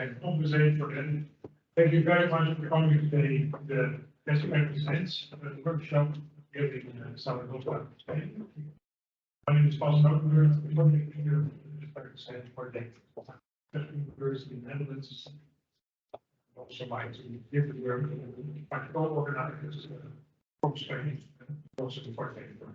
and compensate for that. Thank you very much for coming today. The Practice Hens workshop giving some of Spain. My name is Paul Notenburg, the Practice Hens Project. University in the Netherlands. Also like to give the work by co-organizers from Spain, also the Proyecto.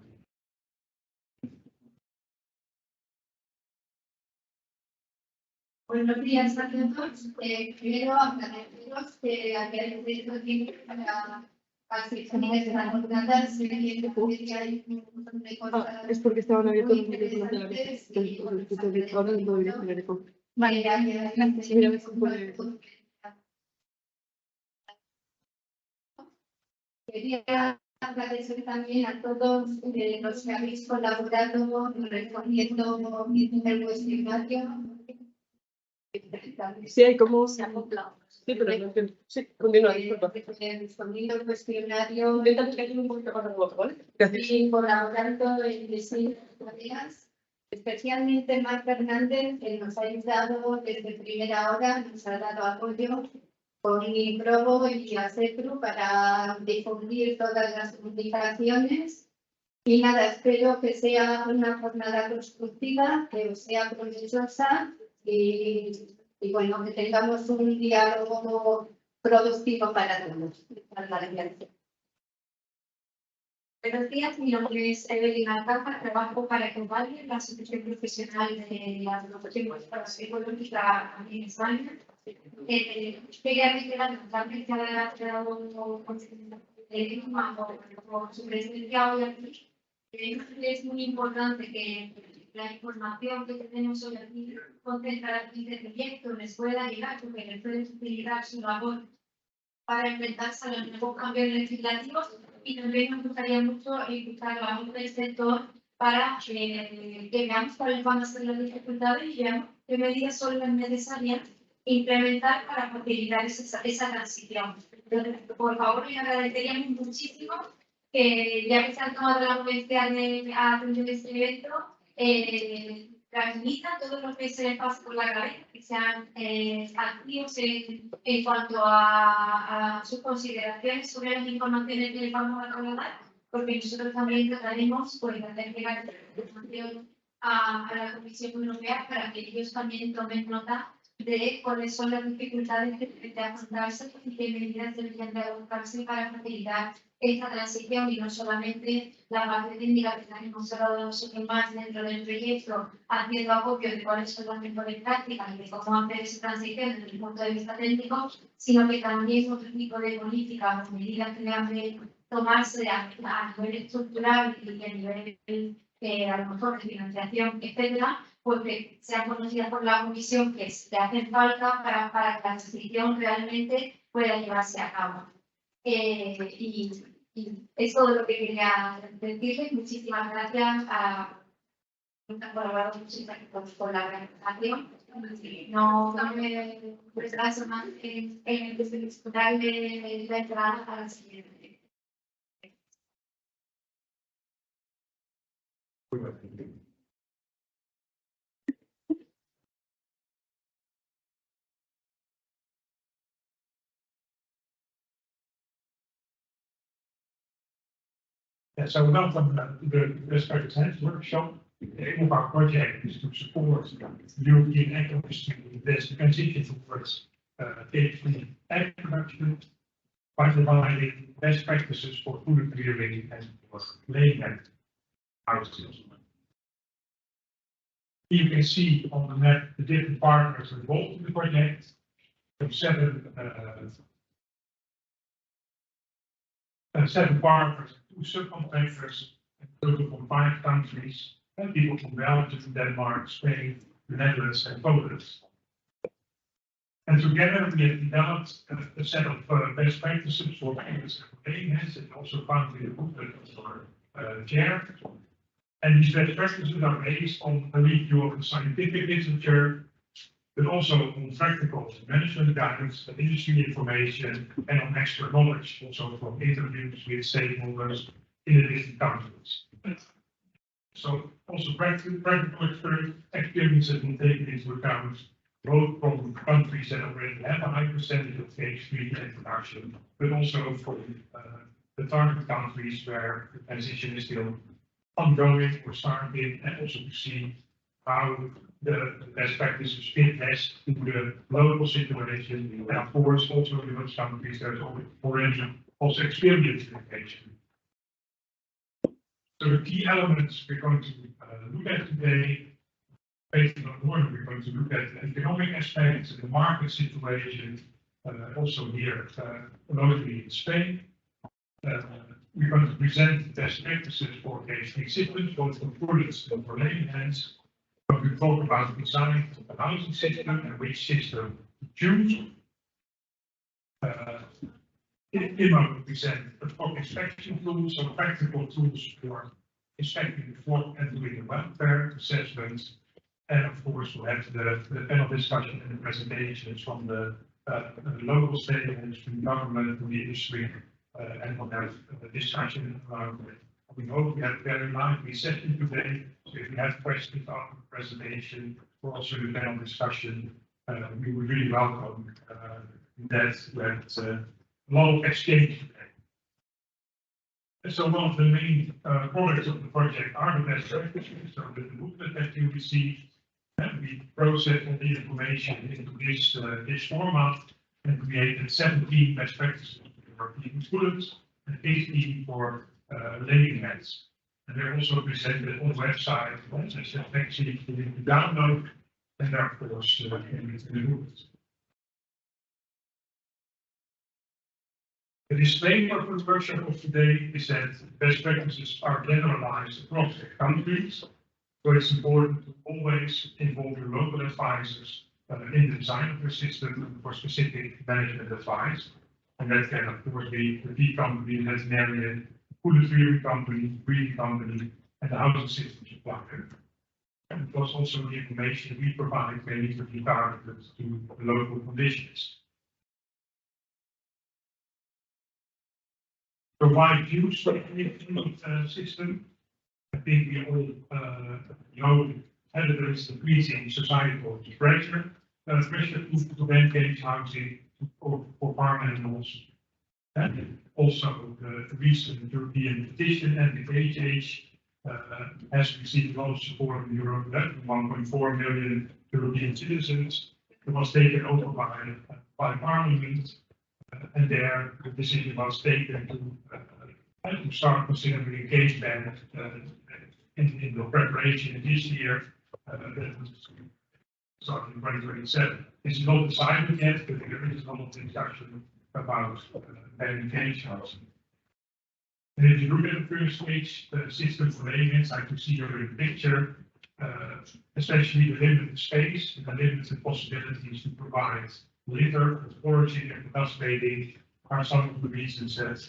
Buenos días a todos. Primero agradeceros que hayáis tenido tiempo para participar en las jornadas. Es porque estaban abiertos los micrófonos de la mesa. Ahora no debería tener eco. Vale, quería agradecer también a todos los que habéis colaborado respondiendo el cuestionario. Sí, hay como... Se ha acoplado. Sí, pero no entiendo. Sí, continúa, disculpa. Respondiendo el cuestionario. Intenta que haya un poquito más de voz, ¿vale? Gracias. Y colaborando en distintas tareas. Especialmente Marc Fernández, que nos ha ayudado desde primera hora, nos ha dado apoyo con Probo y ASEPRU para difundir todas las publicaciones. Y nada, espero que sea una jornada constructiva, que sea provechosa y bueno, que tengamos un diálogo productivo para todos. Buenos días, mi nombre es Evelyn Alcázar, trabajo para Ecovalia, la asociación profesional de la promoción ecológica en España. Quería reiterar totalmente por su presencia hoy aquí. Es muy importante que la información que tenemos hoy aquí contenga la de proyecto les pueda llegar, porque les puede utilizar su labor para enfrentarse a los nuevos cambios legislativos. Y también nos gustaría mucho escuchar la voz del sector para que veamos cuáles van a ser las dificultades y veamos qué medidas son las necesarias implementar para facilitar esa transición. Entonces, por favor, les agradeceríamos muchísimo que ya que se han tomado la molestia de atender este evento, transmitan todo lo que se les pasa por la cabeza, que sean activos en cuanto a sus consideraciones sobre las informaciones que les vamos a trasladar, porque nosotros también trataremos de hacer llegar esta información a la Comisión Europea para que ellos también tomen nota de cuáles son las dificultades que deben de afrontarse y qué medidas deberían de adoptarse para facilitar esta transición y no solamente la parte técnica que tenemos hablado nosotros más dentro del proyecto, haciendo apoyo de cuáles son las mejores prácticas y de cómo hacer esa transición desde el punto de vista técnico, sino que también otro tipo de políticas o medidas que deban de tomarse a nivel estructural y a nivel a lo mejor de financiación, etcétera, porque sean conocidas por la Comisión que hacen falta para que la transición realmente pueda llevarse a cabo. Y es todo lo que quería decirles. Muchísimas gracias a colaborado con la organización. No me retraso más en darle la entrada a la siguiente. So welcome to the Practice Hens workshop. The aim of our project is to support European ag industry in this transition towards cage-free egg production by providing best practices for food clearing and for laying egg houses. You can see on the map the different partners involved in the project. From seven partners, 2 subcontractors, and total from 5 countries, and people from Belgium, Denmark, Spain, the Netherlands, and Poland. And together we have developed a set of best practices for laying hens, and also found in the booklet for chair. And these best practices are based on a review of the scientific literature, but also on practical management guidance, industry information, and on expert knowledge, also from interviews with stakeholders in the different countries. So also practical experience have been taken into account both from countries that already have a high percentage of stage 3 introduction, but also for the target countries where the transition is still ongoing or starting, and also to see how the best practices fit best to the local situation, and of course also in those countries there's already also experience education. So the key elements we're going to look at today, based on order, we're going to look at the economic aspects, the market situation, also here locally in Spain. We're going to present the best practices for case systems, both for prudence and for laying hands. We're going to talk about the design of the housing system and which system to choose. Immo will present the flock inspection tools, so practical tools for inspecting the flock and doing the welfare assessments. And of course, we'll have the panel discussion and the presentations from the local stakeholders, from the government, from the industry, and we'll have a discussion around it. We hope we have a very lively session today. So if you have questions after the presentation or also the panel discussion, we would really welcome that. We had a lot of exchange today. And so one of the main products of the project are the best practices. So the booklet that you received, and we processed all the information into this format and created 17 best practices for European students and 15 for laying hands. And they're also presented on the website, as actually for you to download, and they're of course in the booklet. The disclaimer for the workshop of today is that best practices are generalized across the countries, so it's important to always involve your local advisors in the design of your system for specific management advice. And that can, of course, be the bee company, veterinarian, food delivery company, breeding company, and the housing system supplier. And of course, also the information we provide may need to be targeted to the local conditions. So why use the system? I think we all know that there is increasing societal pressure to ban cage housing for farm animals. And also the recent European petition and the cage has received a lot of support in Europe. 1.4 million European citizens. It was taken over by Parliament. And there, the decision was taken to start considering a cage ban in the preparation this year, starting in 2027. It's not decided yet, but there is a lot of discussion about banning cage housing. And if you look at the first stage system for laying, I can see here in the picture, especially the limited space and the limited possibilities to provide litter, foraging, and cultivating are some of the reasons that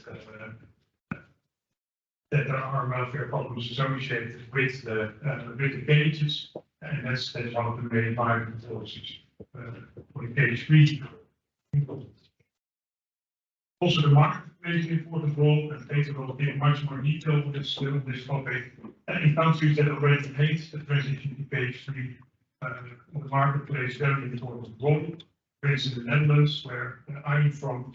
there are welfare problems associated with the cages, and that's one of the main driving forces for the cage breeding. Also, the market plays an important role, and Peter will give much more detail on this topic. And in countries that already made the transition to cage free, the market plays a very important role. For instance, in the Netherlands, where I'm from,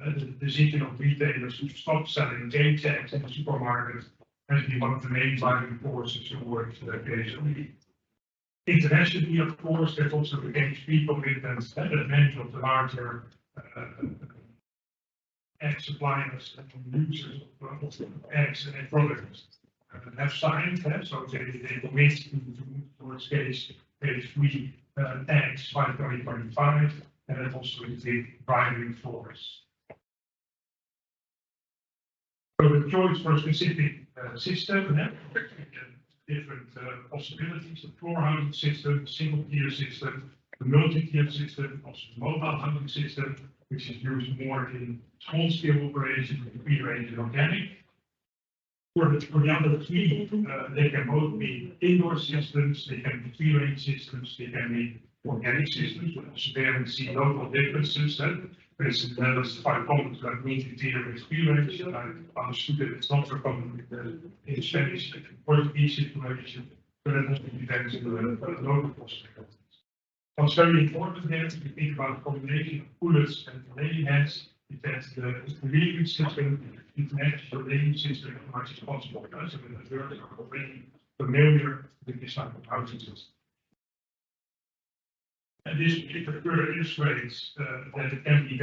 the decision of retailers to stop selling cage eggs in the supermarket has been one of the main driving forces towards cage free. Internationally, of course, there's also the cage free commitment that many of the larger egg suppliers and users of eggs and products have signed, so they commit to move towards cage free eggs by 2025, and that also is a driving force. So the choice for a specific system, different possibilities, the floor housing system, single tier system, the multi-tier system, also the mobile housing system, which is used more in small scale operations with free range and organic. For the other three, they can both be indoor systems, they can be free range systems, they can be organic systems, but also there we see local differences. For instance, it's quite common to have multi-tier with free range, and I understood that it's not so common in the Spanish and Portuguese situation, but it also depends on the local possibilities. What's very important here is to think about the combination of pullets and laying hens, is that the relieving system connects the laying system as much as possible. So that the birds are already familiar with this type of housing system. And this further illustrates that it can be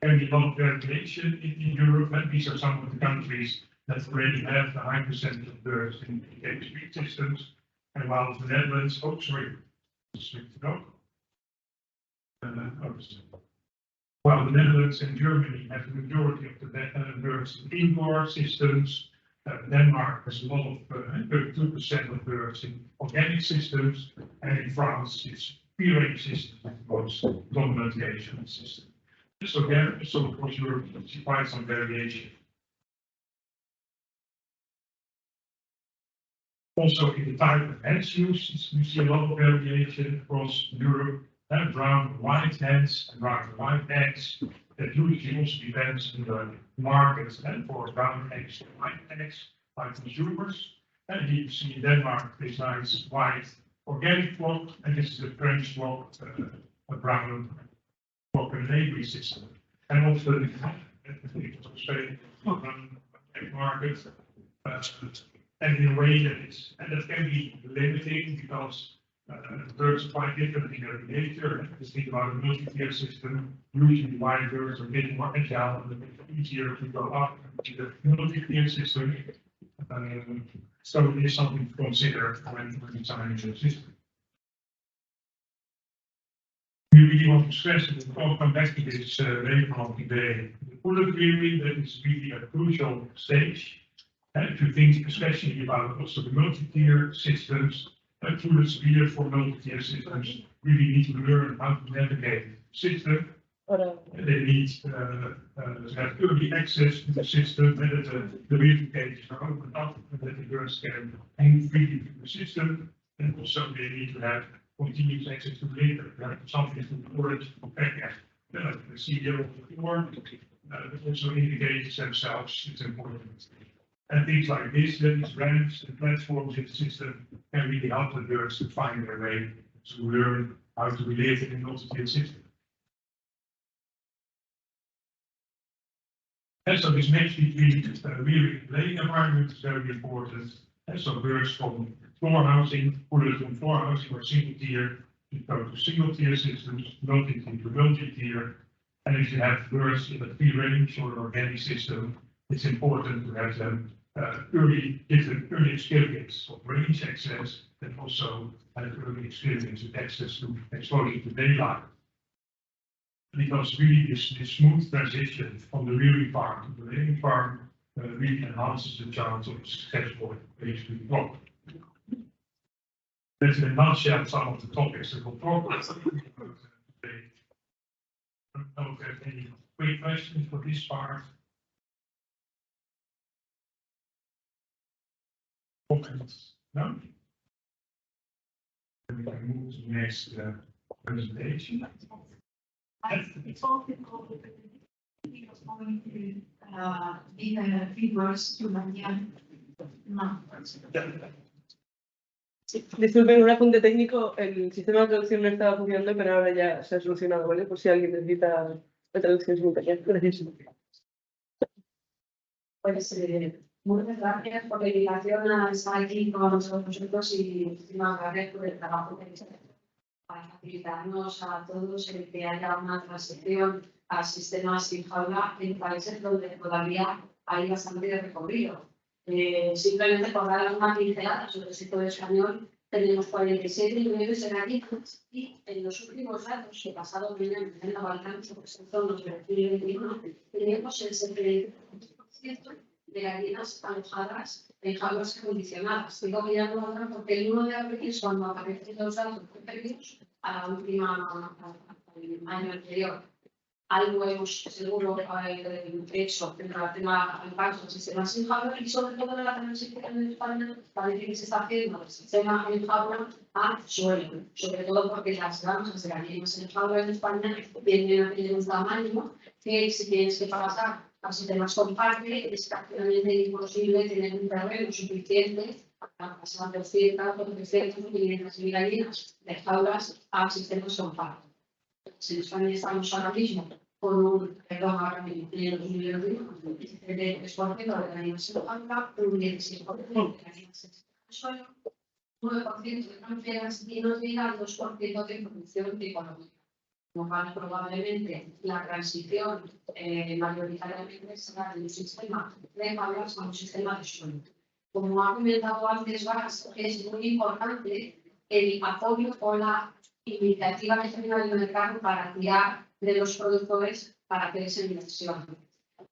a lot of variation in Europe, and these are some of the countries that already have the high percentage of birds in cage-free systems, and while the Netherlands, while the Netherlands and Germany have the majority of the birds in indoor systems, Denmark has a lot of 32% of birds in organic systems, and in France it's free-range systems with the most dominant engagement system. So again, so of course Europe you find some variation. Also in the type of hens used, we see a lot of variation across Europe. Brown and white hens and brown and white eggs. That usually also depends on the market and for brown eggs and white eggs by consumers. And here you see in Denmark this nice white organic flock, and this is a French flock, a brown flock and labeling system. And also the Australian market, and in a way that can be limiting because birds are quite different in their behavior. If you think about a multi-tier system, usually white birds are a bit more agile and a bit easier to go up to the multi-tier system. So it is something to consider when designing your system. We really want to stress that we'll come back to this later on today. The pullet rearing, that is really a crucial stage. If you think especially about also the multi-tier systems, pullets here for multi-tier systems really need to learn how to navigate the system. They need to have early access to the system, and that the rearing cages are opened up, and that the birds can move freely through the system. And also they need to have continuous access to the litter, something to forage to pack. The see here on the floor, but also indicators themselves, it's important. And things like this, these ramps and platforms in the system can really help the birds to find their way to learn how to live in a multi-tier system. And so this makes between rearing and laying environment is very important. And so birds from floor housing, pullets from floor housing or single tier, you go to single tier systems, multi-tier to multi-tier. And if you have birds in a free range or organic system, it's important to have them early experience of range access and also have early experience with access to exposure to daylight. Because really this smooth transition from the rearing farm to the laying farm really enhances the chance of successful basically crop. That's in a nutshell some of the topics that we'll talk about today. I don't know if you have any quick questions for this part. Comments? No? Then we can move to the next presentation. It's all because he was going to be the figures to mañana. No. Disculpen, un apunte técnico, el sistema de traducción no estaba funcionando, pero ahora ya se ha solucionado, ¿vale? Por si alguien necesita la traducción simultánea. Gracias. Pues muchas gracias por la invitación a estar aquí con nosotros y muchísimas gracias por el trabajo que habéis hecho para facilitarnos a todos el que haya una transición a sistemas sin jaula en países donde todavía hay bastante recorrido. Simplemente por dar una pincelada sobre el sector español, tenemos 47 millones de gallinas y en los últimos datos que pasado mañana en la Balcán, sobre los de 2021, tenemos el 75% de gallinas alojadas en jaulas acondicionadas. Digo mirando ahora porque el 1 de abril es cuando aparecen los datos previos a la última al año anterior. Algo hemos seguro hecho en relación al paso del sistema sin jaula y sobre todo en la transición en España parece que se está haciendo el sistema en jaula a suelo, sobre todo porque las granjas de gallinas en jaula en España tienen un tamaño que si tienes que pasar a sistemas con parte es prácticamente imposible tener un terreno suficiente pasar de 100, 300, 500 mil gallinas de jaulas a sistemas formato. En España estamos ahora mismo con un, perdón, ahora mismo, 500 millones de euros, el 3% de gallinas en jaula, un 17% de gallinas en suelo, 9% de fronteras y nos llega al 2% de producción económica. Lo cual probablemente la transición mayoritariamente será de un sistema de jaulas a un sistema de suelo. Como ha comentado antes Vas, es muy importante el apoyo o la iniciativa que tiene el mercado para tirar de los productores para hacer esa inversión.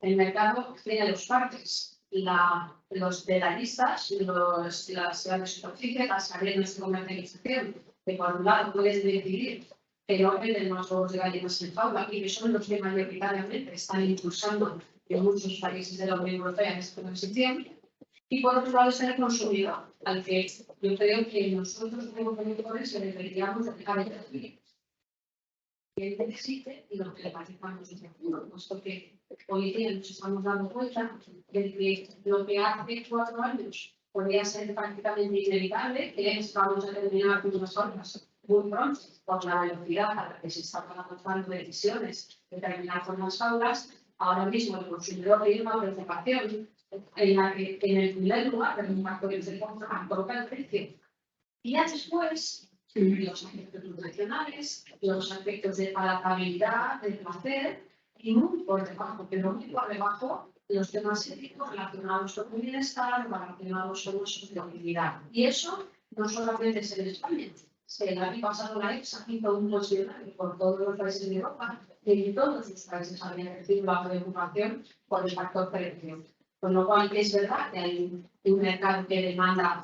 El mercado tiene dos partes, los detallistas, las grandes superficies, las cadenas de comercialización, que por un lado puedes decidir que no venden más huevos de gallinas en jaula y que son los que mayoritariamente están impulsando en muchos países de la Unión Europea esta transición. Y por otro lado está el consumidor, al que yo creo que nosotros como productores le deberíamos dejar de decir que él necesite y lo que le parezca a nosotros, puesto que hoy día nos estamos dando cuenta de que lo que hace 4 años podría ser prácticamente inevitable, que es vamos a terminar unas horas muy pronto por la velocidad a la que se están tomando decisiones de terminar con las jaulas. Ahora mismo el consumidor tiene una preocupación en la que en el primer lugar de los factores de compra coloca el precio. Y ya después los aspectos nutricionales, los aspectos de palatabilidad, de placer, y muy por debajo, pero muy por debajo, los temas éticos relacionados con el bienestar, relacionados con la sostenibilidad. Y eso no solamente es en España. El año pasado la EFSA hizo un cuestionario por todos los países de Europa y en todos los países había crecido la preocupación por el factor precio. Con lo cual es verdad que hay un mercado que demanda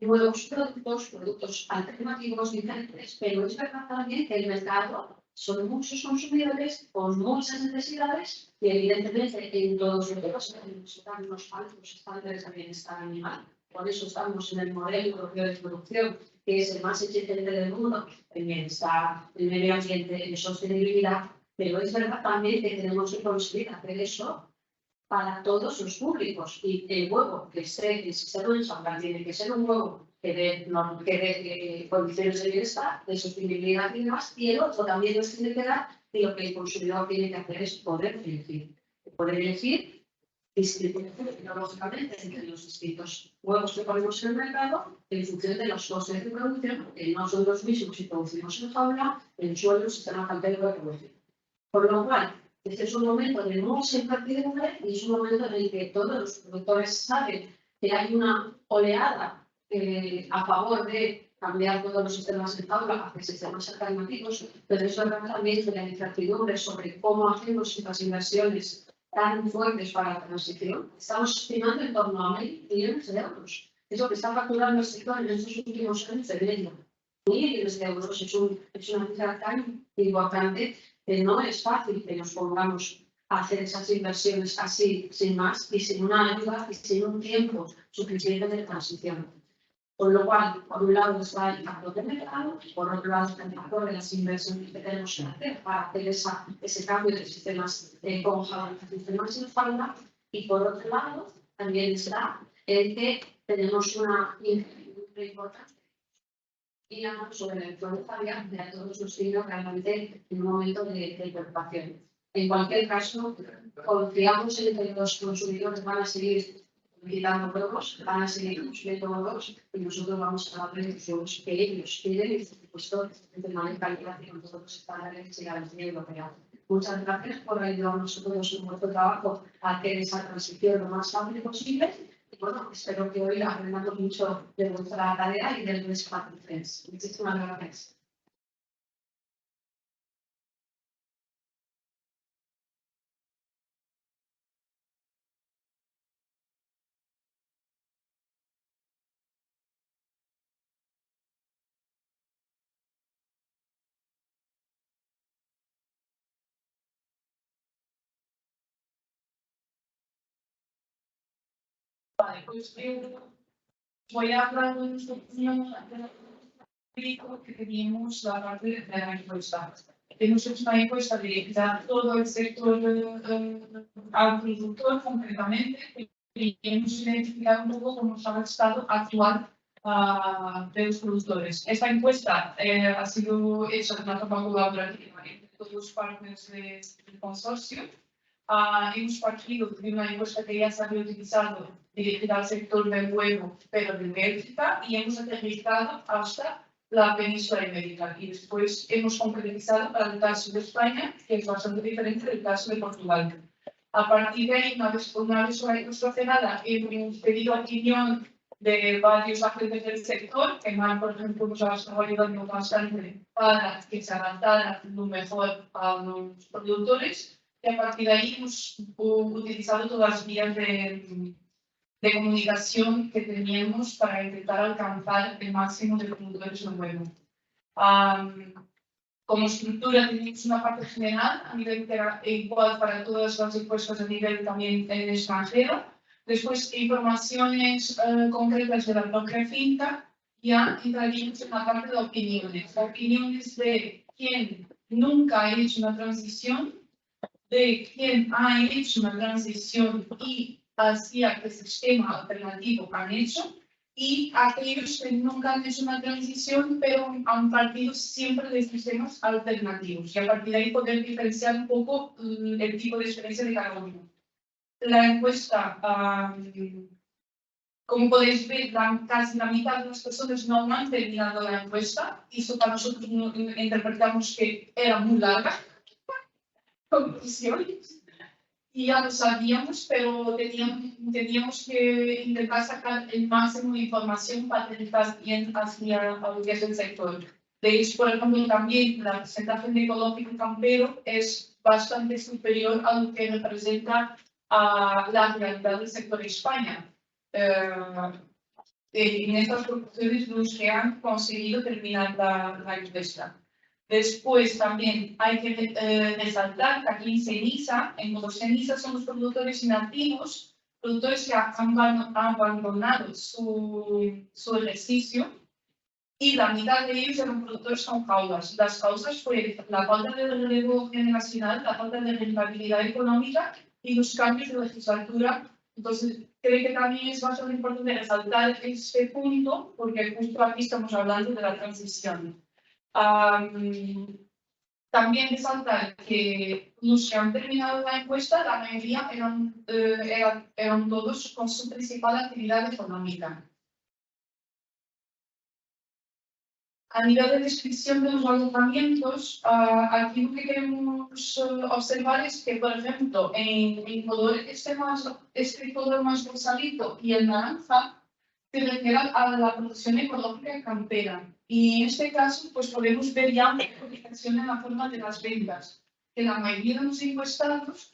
nuevos productos alternativos diferentes, pero es verdad también que el mercado son muchos consumidores con muchas necesidades y evidentemente en todos los casos necesitan unos altos estándares de bienestar animal. Por eso estamos en el modelo europeo de producción, que es el más exigente del mundo, en bienestar, en medio ambiente, en sostenibilidad, pero es verdad también que tenemos que conseguir hacer eso para todos los públicos. Y el huevo que se ensambla tiene que ser un huevo que dé condiciones de bienestar, de sostenibilidad y demás, y el otro también nos tiene que dar, y lo que el consumidor tiene que hacer es poder elegir. Poder elegir distribuir tecnológicamente entre los distintos huevos que ponemos en el mercado en función de los costes de producción, que no son los mismos si producimos en jaula, en suelo, sistema cantero de producción. Por lo cual, este es un momento de mucha incertidumbre y es un momento en el que todos los productores saben que hay una oleada a favor de cambiar todos los sistemas en jaula hacia sistemas alternativos, pero eso habla también de la incertidumbre sobre cómo hacemos estas inversiones tan fuertes para la transición. Estamos estimando en torno a 1.000 millones de euros. Es lo que está facturando el sector en estos últimos años de media. 1.000 millones de euros es una cifra tan importante que no es fácil que nos pongamos a hacer esas inversiones así, sin más, y sin una ayuda y sin un tiempo suficiente de transición. Con lo cual, por un lado está el factor de mercado, por otro lado está el factor de las inversiones que tenemos que hacer para hacer ese cambio de sistemas con jaula a sistemas sin jaula, y por otro lado también está el que tenemos una incertidumbre importante y sobre la influencia de a todos los signos realmente en un momento de preocupación. En cualquier caso, confiamos en que los consumidores van a seguir quitando huevos, van a seguir consumiendo huevos y nosotros vamos a darles los huevos que ellos quieren y, por supuesto, de mayor calidad y con todos los estándares y garantía europea. Muchas gracias por ayudarnos a todos en nuestro trabajo a hacer esa transición lo más fácil posible. Y bueno, espero que hoy aprendamos mucho de vuestra tarea y del Practice Hens. Muchísimas gracias. Vale, pues voy a hablar de nuestra opinión que teníamos la parte de la encuesta. Hemos hecho una encuesta de todo el sector al productor concretamente y hemos identificado un poco cómo está el estado actual de los productores. Esta encuesta ha sido hecha de una forma colaborativa entre todos los partners del consorcio. Hemos partido de una encuesta que ya se había utilizado dirigida al sector del huevo, pero de Bélgica, y hemos aterrizado hasta la península ibérica. Y después hemos concretizado para el caso de España, que es bastante diferente del caso de Portugal. A partir de ahí, una vez la encuesta cerrada, hemos pedido opinión de varios agentes del sector, que por ejemplo, nos ha estado ayudando bastante para que se adaptara lo mejor a los productores. Y a partir de ahí hemos utilizado todas las vías de comunicación que teníamos para intentar alcanzar el máximo de productores de huevo. Como estructura tenemos una parte general a nivel igual para todas las encuestas a nivel también en extranjero. Después informaciones concretas de la propia finca. Ya entraríamos en la parte de opiniones. Opiniones de quien nunca ha hecho una transición, de quien ha hecho una transición y hacia qué sistema alternativo han hecho, y aquellos que nunca han hecho una transición, pero han partido siempre de sistemas alternativos. Y a partir de ahí poder diferenciar un poco el tipo de experiencia de cada uno. La encuesta, como podéis ver, casi la mitad de las personas no han terminado la encuesta, y eso para nosotros interpretamos que era muy larga. Conclusiones. Y ya lo sabíamos, pero teníamos que intentar sacar el máximo de información para aterrizar bien hacia lo que es el sector. De hecho, por ejemplo, también la presentación de ecológico campero es bastante superior a lo que representa la realidad del sector en España. En estas proporciones los que han conseguido terminar la encuesta. Después también hay que resaltar que aquí en los cenizas son los productores inactivos, productores que han abandonado su ejercicio, y la mitad de ellos eran productores con jaulas. Las causas fue la falta de relevo generacional, la falta de rentabilidad económica y los cambios de legislatura. Entonces, creo que también es bastante importante resaltar este punto, porque justo aquí estamos hablando de la transición. También resaltar que los que han terminado la encuesta, la mayoría eran todos con su principal actividad económica. A nivel de descripción de los alojamientos, aquí lo que queremos observar es que, por ejemplo, en el color este color más rosadito y el naranja, se refiere a la producción ecológica campera. Y en este caso, pues podemos ver ya una modificación en la forma de las ventas, que la mayoría de los encuestados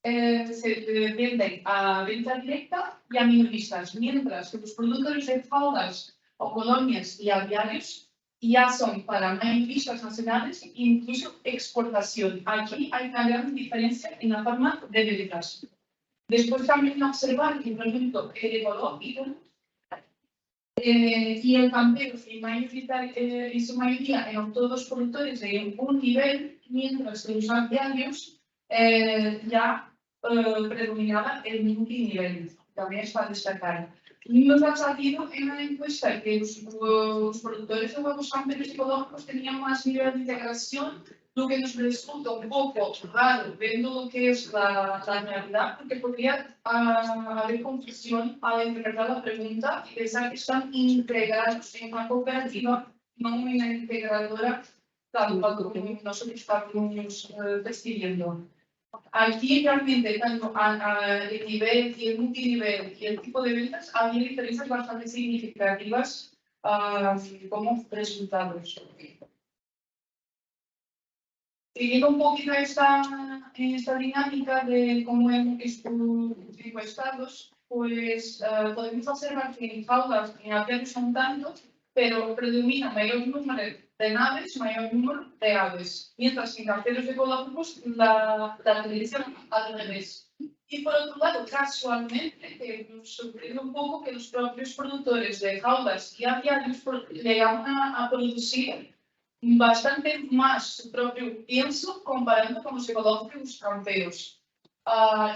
se venden a venta directa y a minoristas, mientras que los productores de jaulas o colonias y aviarios ya son para minoristas nacionales e incluso exportación. Aquí hay una gran diferencia en la forma de ventas. Después también observar que, por ejemplo, el ecológico y el campero, en su mayoría eran todos productores de un nivel, mientras que los aviarios ya predominaba el multinivel. También es para destacar. Nos ha salido en la encuesta que los productores de huevos camperos ecológicos tenían más nivel de integración, lo que nos resulta un poco raro, viendo lo que es la realidad, porque podría haber confusión al interpretar la pregunta y pensar que están integrados en una cooperativa, no en una integradora, tal cual como nosotros estamos describiendo. Aquí realmente, tanto el nivel y el multinivel y el tipo de ventas, había diferencias bastante significativas como resultados. Siguiendo un poquito esta dinámica de cómo hemos encuestados, pues podemos observar que en jaulas y en aviarios son tantos, pero predomina mayor número de naves, mayor número de aves, mientras que en camperos ecológicos la tendencia al revés. Y por otro lado, casualmente, nos sorprende un poco que los propios productores de jaulas y aviarios llegan a producir bastante más su propio pienso comparando con los ecológicos y los camperos.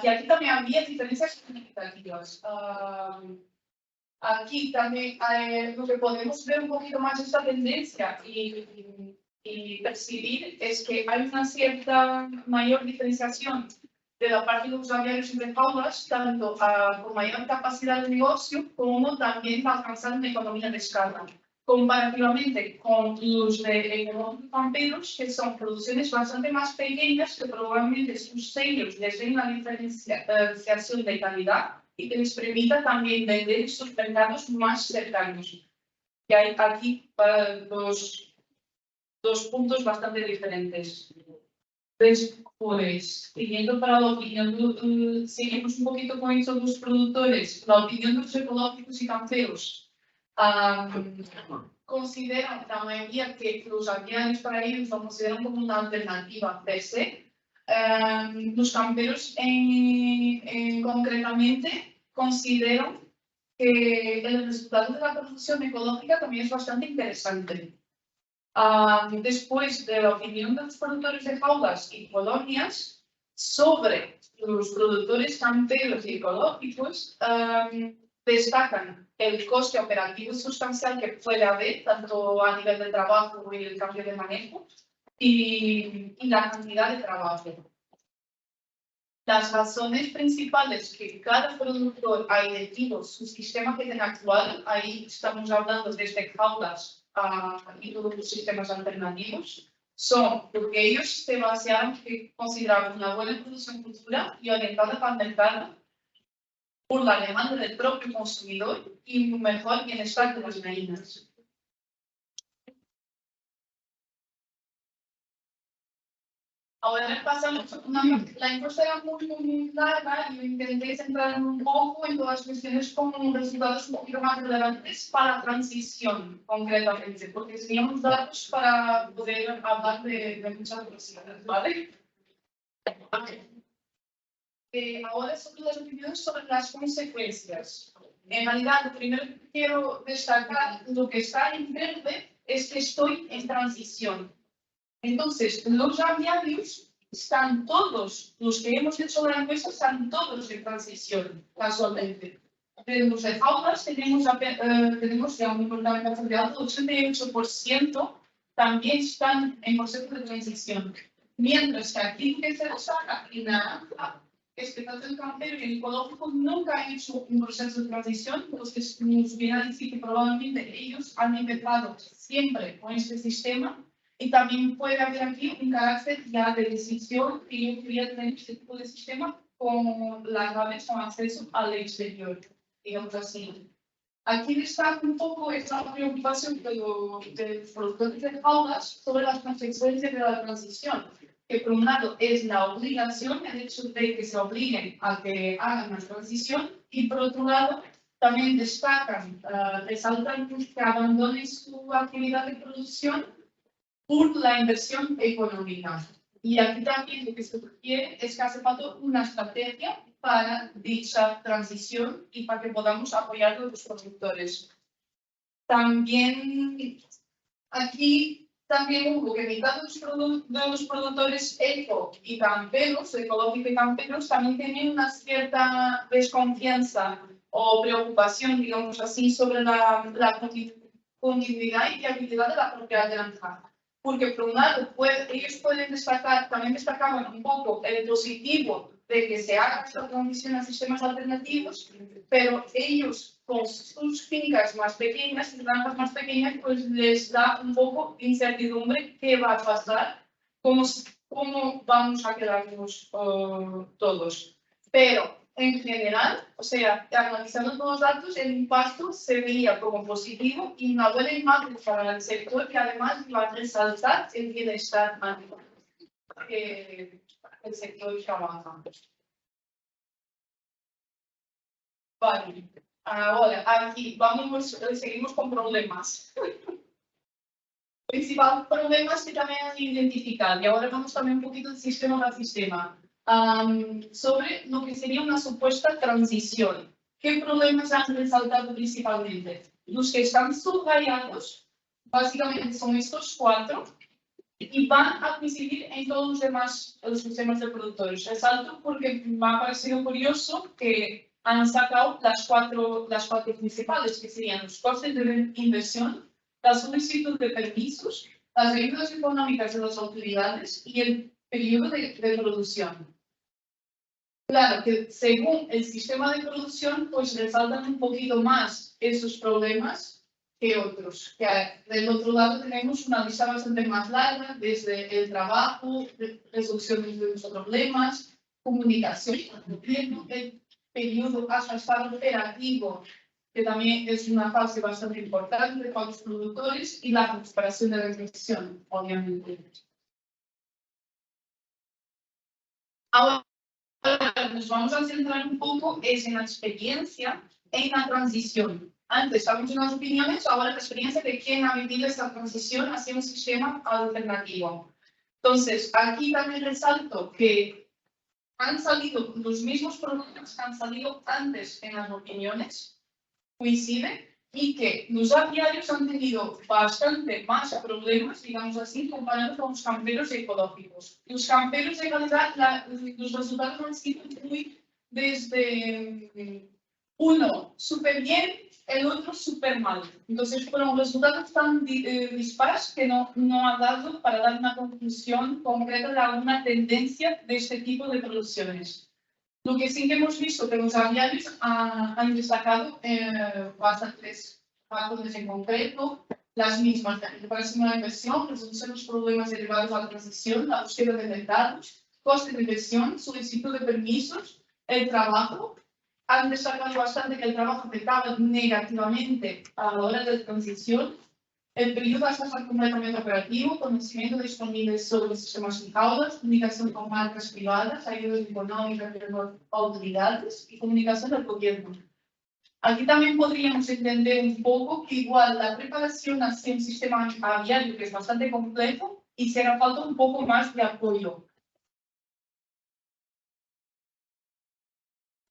Y aquí también había diferencias significativas. aquí también lo que podemos ver un poquito más esta tendencia y percibir es que hay una cierta mayor diferenciación de la parte de los usuarios entre jaulas, tanto con mayor capacidad de negocio como también para alcanzar una economía de escala, comparativamente con los de camperos, que son producciones bastante más pequeñas, que probablemente sus sellos les den una diferenciación de calidad y que les permita también vender estos mercados más cercanos. Y hay aquí dos puntos bastante diferentes. Después, siguiendo para la opinión, seguimos un poquito con esto de los productores. La opinión de los ecológicos y camperos consideran la mayoría que los avianos para ellos lo consideran como una alternativa per se. Los camperos concretamente consideran que el resultado de la producción ecológica también es bastante interesante. Después de la opinión de los productores de jaulas y colonias sobre los productores camperos y ecológicos, destacan el coste operativo sustancial que puede haber, tanto a nivel de trabajo y el cambio de manejo, y la cantidad de trabajo. Las razones principales que cada productor ha elegido su sistema que tiene actual, ahí estamos hablando desde jaulas y todos los sistemas alternativos, son porque ellos se basearon que consideraban una buena producción futura y orientada para el mercado por la demanda del propio consumidor y un mejor bienestar de las gallinas. Ahora pasamos, la encuesta era muy larga y intenté centrar un poco en todas las cuestiones con resultados un poquito más relevantes para la transición, concretamente, porque teníamos datos para poder hablar de muchas cosas, ¿vale? Ahora sobre las opiniones sobre las consecuencias. En realidad, lo primero que quiero destacar, lo que está en verde, es que estoy en transición. Entonces, los aviarios están todos, los que hemos hecho la encuesta, están todos en transición, casualmente. De los de jaulas tenemos ya un importante de alto, 88% también están en proceso de transición. Mientras que aquí que se destaca en naranja, es que tanto el campero y el ecológico nunca han hecho un proceso de transición, entonces nos viene a decir que probablemente ellos han empezado siempre con este sistema. Y también puede haber aquí un carácter ya de decisión que yo quería tener este tipo de sistema con las aves con acceso al exterior, digamos así. Aquí destaca un poco esta preocupación de los productores de jaulas sobre las consecuencias de la transición, que por un lado es la obligación, el hecho de que se obliguen a que hagan la transición, y por otro lado también destacan, resaltan que abandonen su actividad de producción por la inversión económica. Y aquí también lo que se requiere es que hace falta una estrategia para dicha transición y para que podamos apoyar a los productores. También aquí hubo que mitad de los productores eco y camperos, ecológicos y camperos, también tienen una cierta desconfianza o preocupación, digamos así, sobre la continuidad y viabilidad de la propia granja. Porque por un lado, ellos pueden destacar, también destacaban un poco el positivo de que se haga esta transición a sistemas alternativos, pero ellos con sus fincas más pequeñas, granjas más pequeñas, pues les da un poco incertidumbre qué va a pasar, cómo vamos a quedarnos todos. Pero en general, o sea, analizando todos los datos, el impacto se veía como positivo y una buena imagen para el sector que además va a resaltar el bienestar animal que el sector trabaja. Vale, ahora aquí seguimos con problemas. Principal problemas que también han identificado, y ahora vamos también un poquito del sistema al sistema. Sobre lo que sería una supuesta transición. ¿Qué problemas han resaltado principalmente? Los que están subrayados, básicamente son estos 4, y van a coincidir en todos los demás sistemas de productores. Resalto porque me ha parecido curioso que han sacado las cuatro principales, que serían los costes de inversión, la solicitud de permisos, las ayudas económicas de las autoridades y el periodo de producción. Claro que según el sistema de producción, pues resaltan un poquito más esos problemas que otros. Que del otro lado tenemos una lista bastante más larga, desde el trabajo, resolución de los problemas, comunicación, el periodo hasta estar operativo, que también es una fase bastante importante para los productores, y la recuperación de la inversión, obviamente. Ahora nos vamos a centrar un poco en la experiencia en la transición. Antes estábamos en las opiniones, ahora la experiencia de quién ha vivido esta transición hacia un sistema alternativo. Entonces, aquí también resalto que han salido los mismos problemas que han salido antes en las opiniones, coincide, y que los aviarios han tenido bastante más problemas, digamos así, comparado con los camperos ecológicos. Los camperos de calidad, los resultados han sido muy desde uno súper bien, el otro súper mal. Entonces fueron resultados tan dispares que no ha dado para dar una conclusión concreta de alguna tendencia de este tipo de producciones. Lo que sí que hemos visto que los aviarios han destacado bastantes factores en concreto, las mismas, la recuperación de la inversión, resolución de los problemas derivados de la transición, la búsqueda de mercados, coste de inversión, solicitud de permisos, el trabajo. Han destacado bastante que el trabajo afectaba negativamente a la hora de la transición, el periodo hasta estar completamente operativo, conocimiento disponible sobre los sistemas y jaulas, comunicación con marcas privadas, ayudas económicas de las autoridades y comunicación del gobierno. Aquí también podríamos entender un poco que igual la preparación hacia un sistema aviario que es bastante complejo y se hará falta un poco más de apoyo.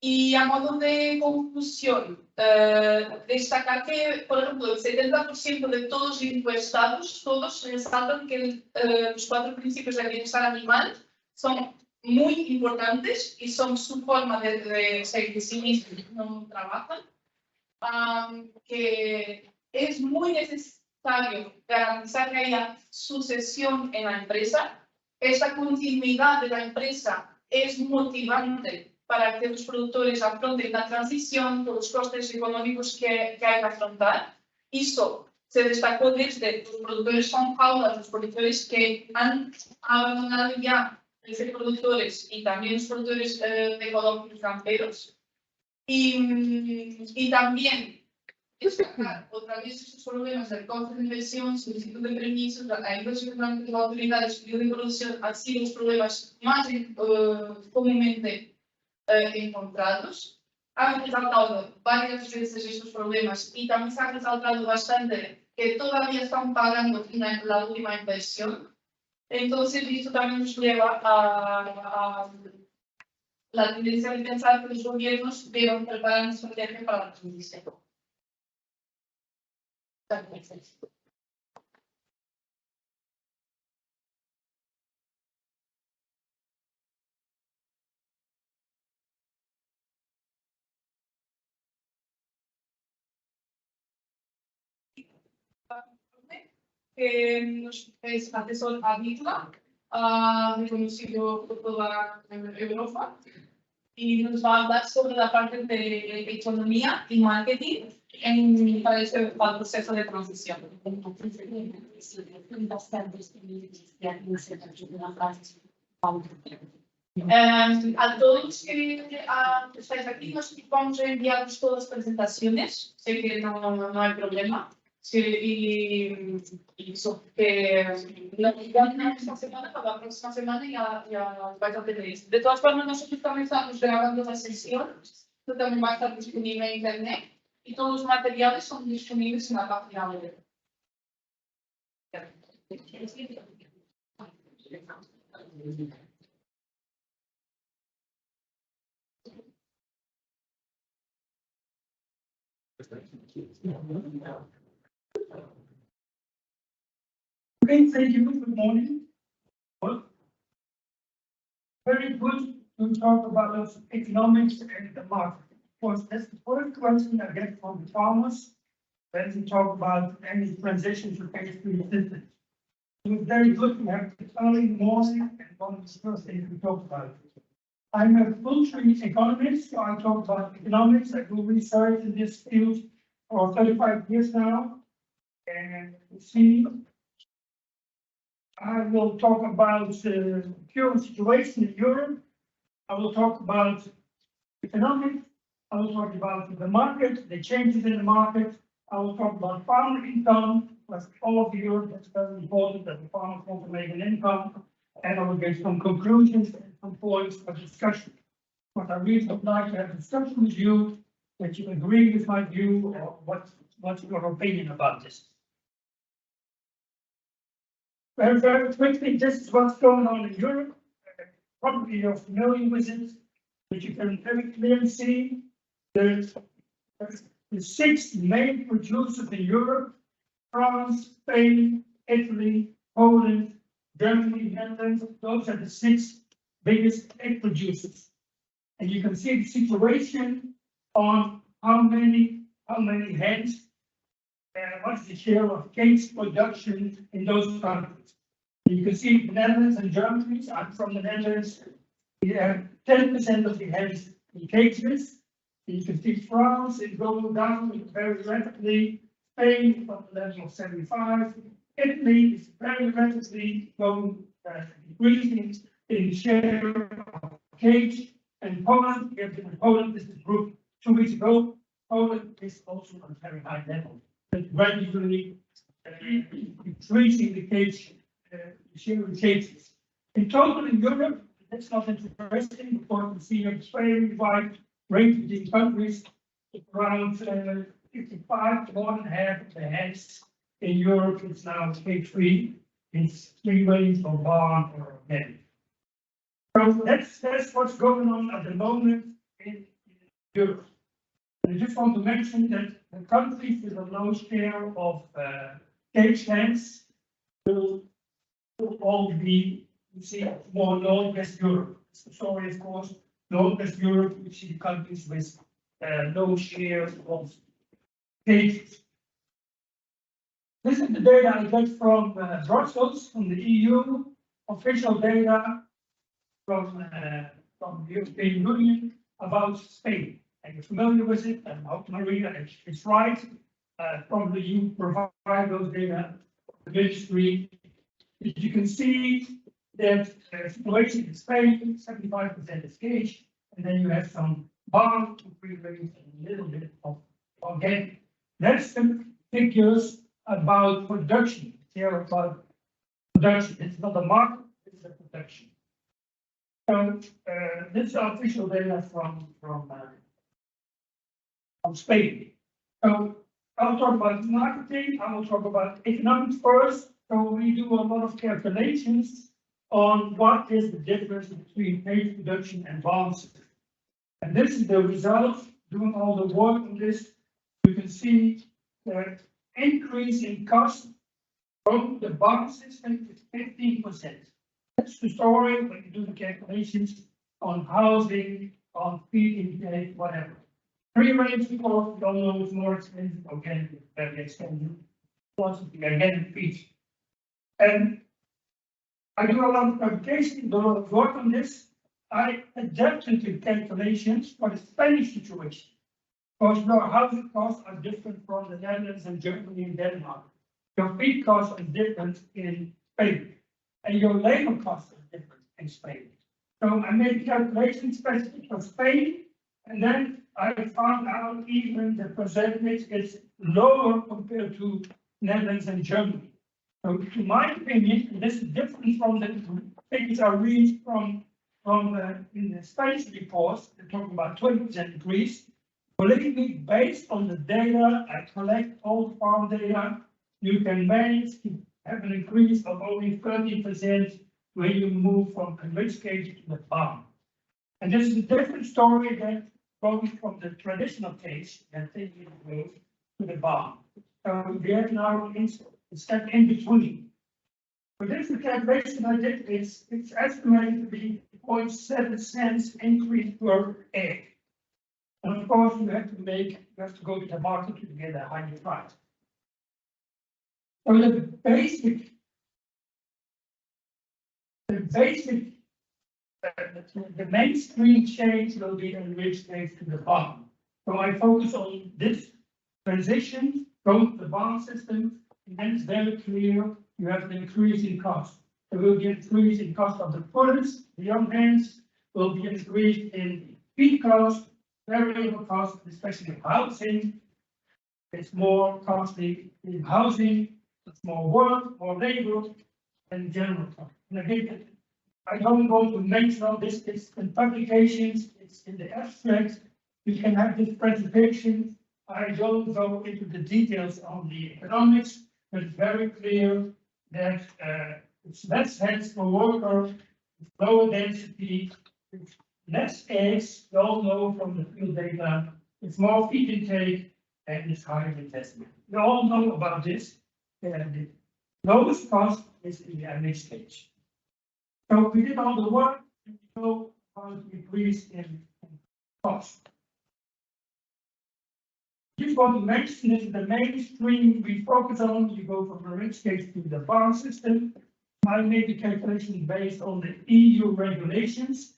Y a modo de conclusión, destacar que, por ejemplo, el 70% de todos los encuestados, todos resaltan que los 4 principios del bienestar animal son muy importantes y son su forma de seguir sí mismos, no trabajan. Que es muy necesario garantizar que haya sucesión en la empresa. Esta continuidad de la empresa es motivante para que los productores afronten la transición, con los costes económicos que hay que afrontar. Eso se destacó desde los productores con jaulas, los productores que han abandonado ya de ser productores y también los productores ecológicos camperos. Y también destacar otra vez esos problemas del coste de inversión, solicitud de permisos, la inversión de las autoridades, periodo de producción, han sido los problemas más comúnmente encontrados. Han resaltado varias veces estos problemas y también se ha resaltado bastante que todavía están pagando la última inversión. Entonces, esto también nos lleva a la tendencia de pensar que los gobiernos deben preparar una estrategia para la transición. Que es asesor agrícola, reconocido por toda Europa, y nos va a hablar sobre la parte de economía y marketing para el proceso de transición. A todos que estáis aquí, nos vamos a enviaros todas las presentaciones, sé que no hay problema. Sí, y eso, que esta semana, para la próxima semana ya vais a tener. De todas formas, nosotros también estamos grabando la sesión, esto también va a estar disponible en internet y todos los materiales son disponibles en la página web. Okay, thank you. Good morning. Well, very good to talk about economics and the market. course, that's the first question I get from the farmers when we talk about any transition to cage-free systems. It's very good to have it early in the morning and one of the first things we talk about. I'm a full-time economist, so I talk about economics. I do research in this field for 35 years now. And you see, I will talk about the current situation in Europe. I will talk about economics. I will talk about the market, the changes in the market. I will talk about farmer income, because all of Europe, that's very important that the farmers want to make an income. And I will get some conclusions and some points for discussion. But I really would like to have a discussion with you, that you agree with my view, or what's your opinion about this. Very, very quickly, this is what's going on in Europe. Probably you're familiar with it, but you can very clearly see there's the 6 main producers in Europe: France, Spain, Italy, Poland, Germany, Netherlands. Those are the 6 biggest egg producers. And you can see the situation on how many hens, what's the share of cage production in those countries. And you can see the Netherlands and Germany. I'm from the Netherlands. We have 10% of the hens in cages. And you can see France is going down very rapidly. Spain from the level of 75. Italy is very rapidly going increasing in share of cage. And Poland, we have been in Poland, this is group 2 weeks ago. Poland is also on a very high level, but gradually increasing the cage, share of cages. In total in Europe, that's not interesting, because we see a very wide range of these countries. Around 55, more than half of the hens in Europe is now cage-free. It's 3 ways for barn or hen. So that's what's going on at the moment in Europe. And I just want to mention that the countries with a low share of cage hens will all be, you see, more Northwest Europe. Sorry, of course, Northwest Europe, you see the countries with low share of cages. This is the data I get from Brussels, from the EU, official data from the European Union about Spain. Are you familiar with it? And how Maria is right. Probably you provide those data to the ministry. You can see that the situation in Spain, 75% is cage, and then you have some barn to pre-raise and a little bit of organic. That's the figures about production. Here about production. It's not a market, it's a production. So this is official data from Spain. So I'll talk about marketing. I will talk about economics first. So we do a lot of calculations on what is the difference between cage production and barn system. And this is the result. Doing all the work on this, you can see the increase in cost from the barn system is 15%. That's the story when you do the calculations on housing, on feed intake, whatever. Free-range people don't know it's more expensive, organic is very expensive. Plus, again, feed. And I do a lot of publication, do a lot of work on this. I adapted the calculations for the Spanish situation. Because your housing costs are different from the Netherlands and Germany and Denmark. Your feed costs are different in Spain. And your labor costs are different in Spain. So I made calculations specific for Spain, and then I found out even the percentage is lower compared to Netherlands and Germany. So to my opinion, this is different from the figures I read from in the Spanish reports. They're talking about 20% increase. Believe me, based on the data, I collect all the farm data, you can manage to have an increase of only 30% when you move from a rich cage to the barn. And this is a different story than going from the traditional cage and taking it to the barn. So we have now a step in between. But this is the calculation I did. It's estimated to be 0.7 cents increase per egg. And of course, you have to go to the market to get a higher price. So the basic, the mainstream change will be in which case to the bottom. So I focus on this transition, go to the bottom system, and then it's very clear you have an increase in cost. There will be an increase in cost of the products, the young hands will be an increase in feed cost, variable cost, especially housing. It's more costly in housing, it's more work, more labor, and general cost. And again, I don't go to mention all this, it's in publications, it's in the abstract. You can have this presentation. I don't go into the details on the economics, but it's very clear that it's less heads per worker, lower density, less eggs, you all know from the field data, it's more feed intake, and it's higher investment. You all know about this, and the lowest cost is in the MH stage. So we did all the work, and we know about the increase in cost. Just want to mention this is the mainstream we focus on. You go from the rich case to the farm system. I made the calculation based on the EU regulations.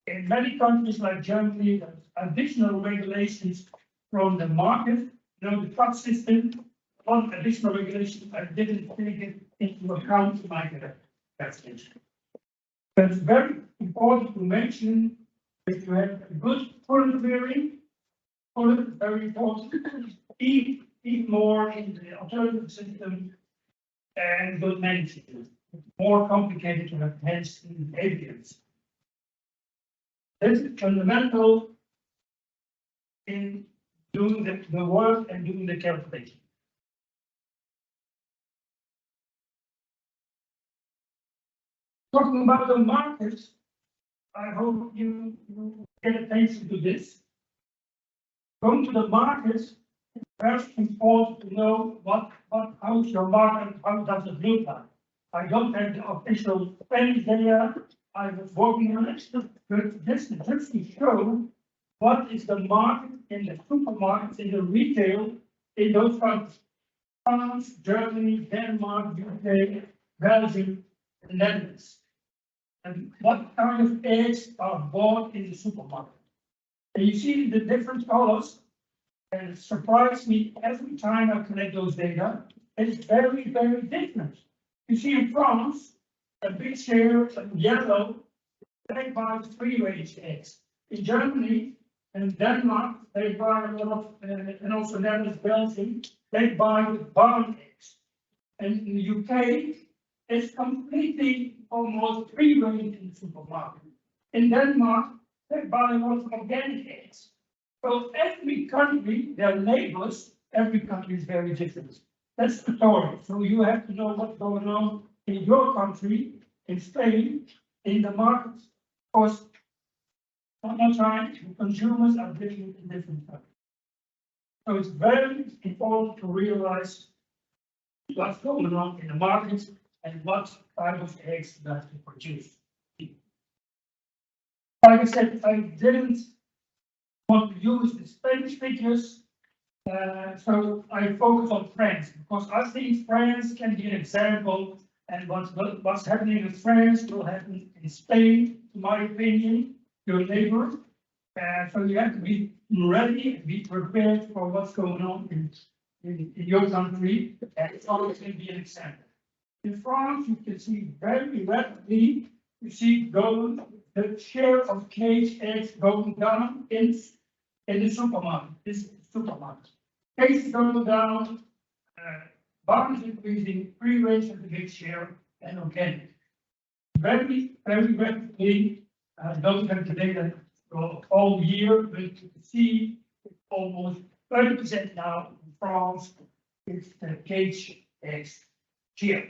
In many countries like Germany, there's additional regulations from the market. You know, the truck system, one additional regulation, I didn't take it into account in my calculation. But it's very important to mention that you have a good product clearing. Product is very important. Eat more in the alternative system and good management. It's more complicated to have hens in avians. This is fundamental in doing the work and doing the calculation. Talking about the markets, I hope you get attention to this. Going to the markets, it's very important to know how is your market, how does it look like. I don't have the official Spanish data, I was working on it, but this is just to show what is the market in the supermarkets, in the retail, in those countries. France, Germany, Denmark, UK, Belgium, the Netherlands. And what kind of eggs are bought in the supermarket. And you see the different colors, and it surprised me every time I collect those data. It's very, very different. You see in France, a big share of yellow, they buy free-range eggs. In Germany and Denmark, they buy a lot of, and also Netherlands, Belgium, they buy the barn eggs. And in the UK, it's completely almost free-range in the supermarket. In Denmark, they buy a lot of organic eggs. So every country, their neighbors, every country is very different. That's the story. So you have to know what's going on in your country, in Spain, in the markets. Of course, one more time, the consumers are different in different countries. So it's very important to realize what's going on in the markets and what type of eggs that to produce. Like I said, I didn't want to use the Spanish figures, so I focus on France because I think France can be an example, and what's happening in France will happen in Spain, in my opinion, your neighbor. So you have to be ready and be prepared for what's going on in your country, and it's always going to be an example. In France, you can see very rapidly, you see the share of caged eggs going down in the supermarket. This is the supermarket. Cages going down, barns increasing, free-range has a big share, and organic. Very, very rapidly, don't have the data for all year, but you can see it's almost 30% now in France. It's the caged eggs share.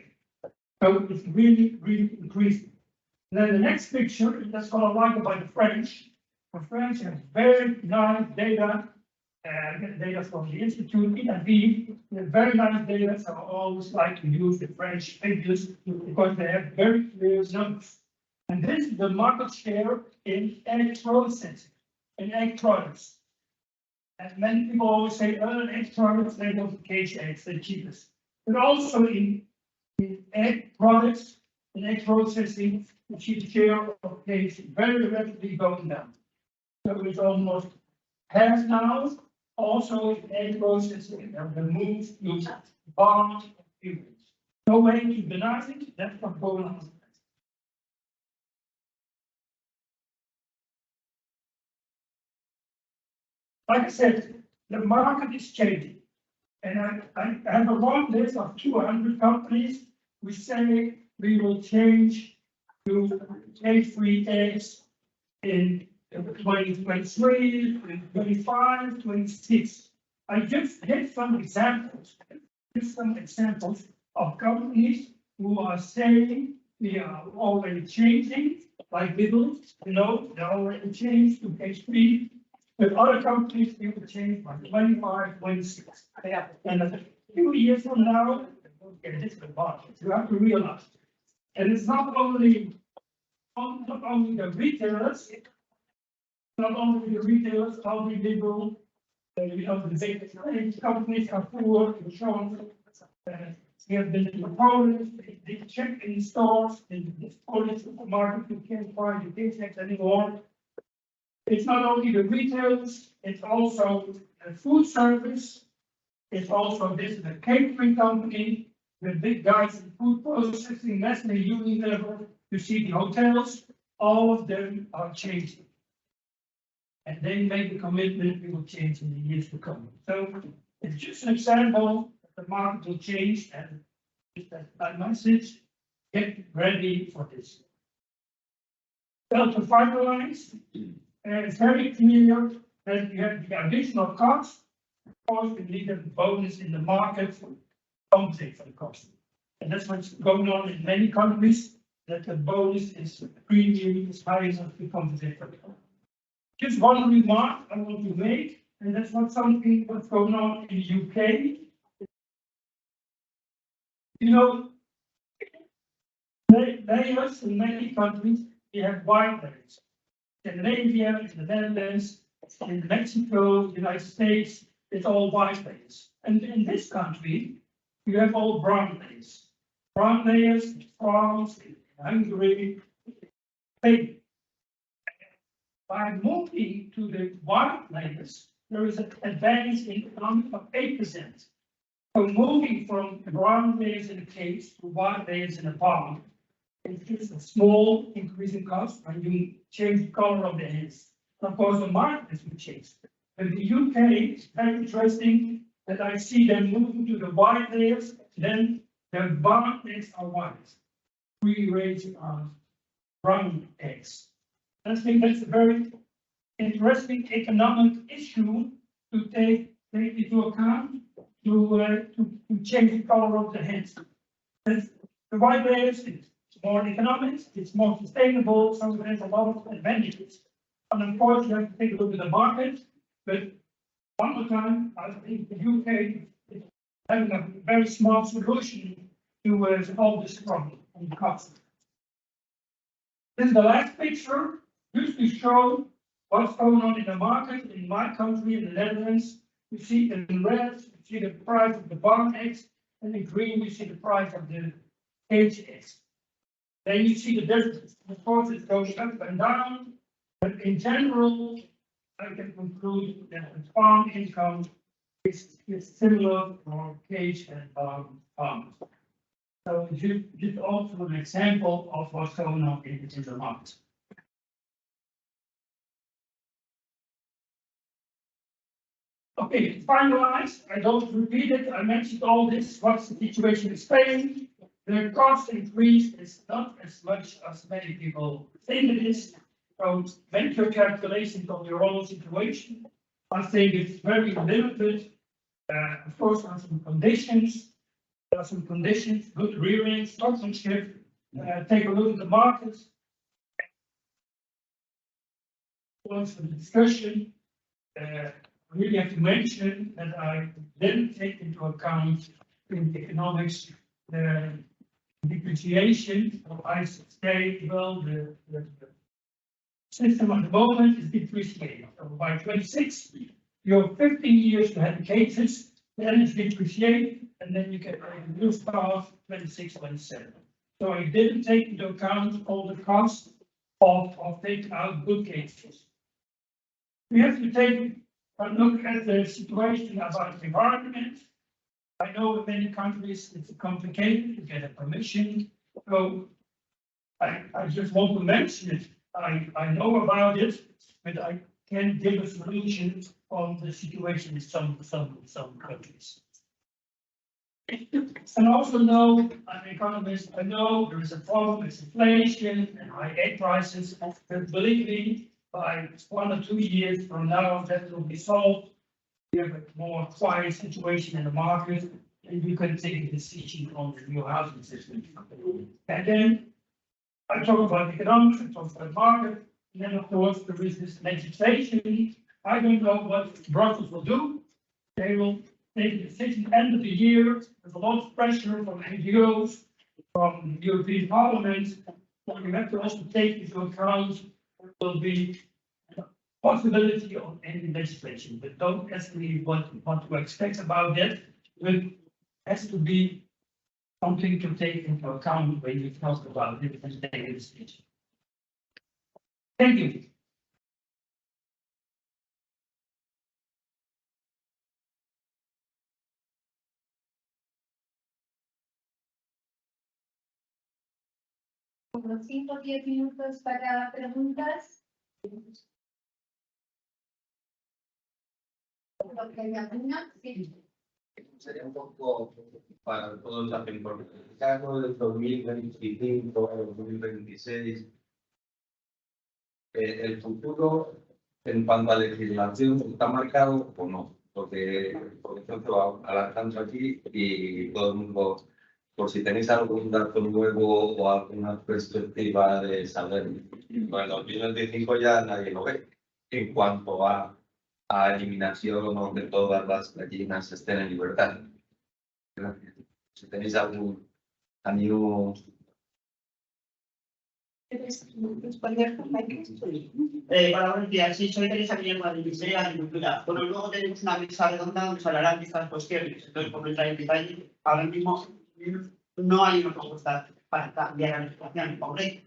So it's really, really increasing. And then the next picture, that's what I like about the French. The French have very nice data, data from the Institute, INAVI, very nice data, so I always like to use the French figures because they have very clear numbers. And this is the market share in egg processing, in egg products. And many people always say, egg products, they go to cage eggs, they're cheapest. But also in egg products, in egg processing, you see the share of cage very rapidly going down. So it's almost half now. Also in egg processing, the move to barn humans. No way to deny it, that's not going on. Like I said, the market is changing. And I have a long list of 200 companies who say we will change to cage-free eggs in 2023, 2025, 26. I just give some examples of companies who are saying we are already changing, like Lidl, they already changed to cage-free. But other companies will change by 25, 26. And a few years from now, get this advantage. You have to realize. And it's not only the retailers, only Lidl, the big companies are poor, insurance. We have been in Poland, they check in stores, in the Polish supermarket, you can't find the cage eggs anymore. It's not only the retailers, it's also the food service. It's also this the catering company, the big guys in food processing, Nestle, Unilever. You see the hotels, all of them are changing. And they make a commitment, we will change in the years to come. So it's just an example that the market will change, and that message, get ready for this. So to finalize, it's very clear that you have the additional cost. Of course, we need a bonus in the market to compensate for the cost. And that's what's going on in many countries, that the bonus is premium is high enough to compensate for the cost. Just one remark I want to make, and that's not something what's going on in the UK. You know, layers in many countries, we have white layers. Scandinavia, in the Netherlands, in Mexico, the United States, it's all white layers. And in this country, you have all brown layers. Brown layers in France, in Hungary, Spain. By moving to the white layers, there is an advantage in economics of 8%. So moving from brown layers in a cage to white layers in a barn, it's just a small increase in cost when you change the color of the eggs. Of course, the market will change. In the UK, it's very interesting that I see them moving to the white layers, then the barn eggs are white. Free range are brown eggs. I think that's a very interesting economic issue to take into account to change the color of the hens. The white layers, it's more economics, it's more sustainable, so there's a lot of advantages. And of course, you have to take a look at the market, but one more time, I think the UK is having a very smart solution to solve this problem on the cost. This is the last picture, just to show what's going on in the market in my country, in the Netherlands. You see in red, you see the price of the barn eggs, and in green, you see the price of the cage eggs. Then you see the difference. Of course, it's going up and down, but in general, I can conclude that the farm income is similar for cage and barn farms. So just also an example of what's going on in the market. Okay, to finalize, I don't repeat it. I mentioned all this. What's the situation in Spain? The cost increase is not as much as many people think it is. So make your calculations on your own situation. I think it's very limited. Of course, there are some conditions. Good rearing, stockmanship. Take a look at the markets. Once for the discussion, I really have to mention that I didn't take into account in the economics the depreciation. So I say, well, the system at the moment is depreciating. So by 26, you have 15 years to have the cases, then it's depreciated, and then you get a new start 26, 27. So I didn't take into account all the costs of taking out good cases. We have to take a look at the situation about the environment. I know in many countries it's complicated to get a permission, so I just want to mention it. I know about it, but I can't give a solution on the situation in some countries. And also know, I'm an economist, I know there is a problem with inflation and high egg prices, but believe me, by 1 or 2 years from now, that will be solved. You have a more quiet situation in the market, and you can take a decision on the new housing system. And then I talk about economics, I talk about market, and then of course there is this legislation. I don't know what Brussels will do. They will take a decision end of the year. There's a lot of pressure from NGOs, from the European Parliament. So you have to also take into account there will be a possibility of any legislation, but don't ask me what to expect about that. But it has to be something to take into account when you talk about it and take a decision. Thank you. Unos 5 o 10 minutos para preguntas. ¿Porque hay alguna? Sí. Sería un poco para todos los americanos del 2025 al 2026. El futuro en cuanto a legislación está marcado o no, porque por ejemplo adelantando aquí y todo el mundo, por si tenéis algún dato nuevo o alguna perspectiva de saber, bueno, 2025 ya nadie lo ve en cuanto a eliminación o que todas las gallinas estén en libertad. Gracias. Si tenéis algún amigo. Buenos días, sí, soy Teresa Villalba del Ministerio de Agricultura. Bueno, luego tenemos una mesa redonda donde se hablarán de estas cuestiones. Entonces, por entrar en detalle, ahora mismo no hay una propuesta para cambiar la legislación en concreto.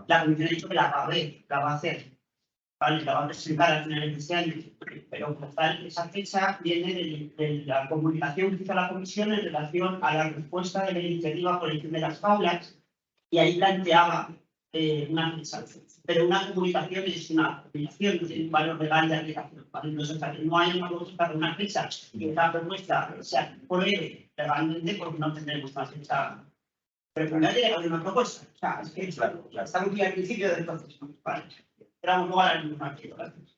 La Comisión ha dicho que la va a hacer. Vale, la va a presentar a finales de este año, pero como tal, esa fecha viene de la comunicación que hizo la Comisión en relación a la respuesta de la iniciativa por el fin de las jaulas, y ahí planteaba una fecha. Pero una comunicación es una comunicación, no tiene un valor legal de aplicación. ¿Vale? Entonces, hasta que no haya una propuesta de una fecha y esa propuesta se pruebe legalmente, pues no tendremos una fecha. Pero primero tiene que haber una propuesta. O sea, es que estamos aquí al principio del proceso. ¿Vale? Esperamos luego a la misma actividad. Gracias.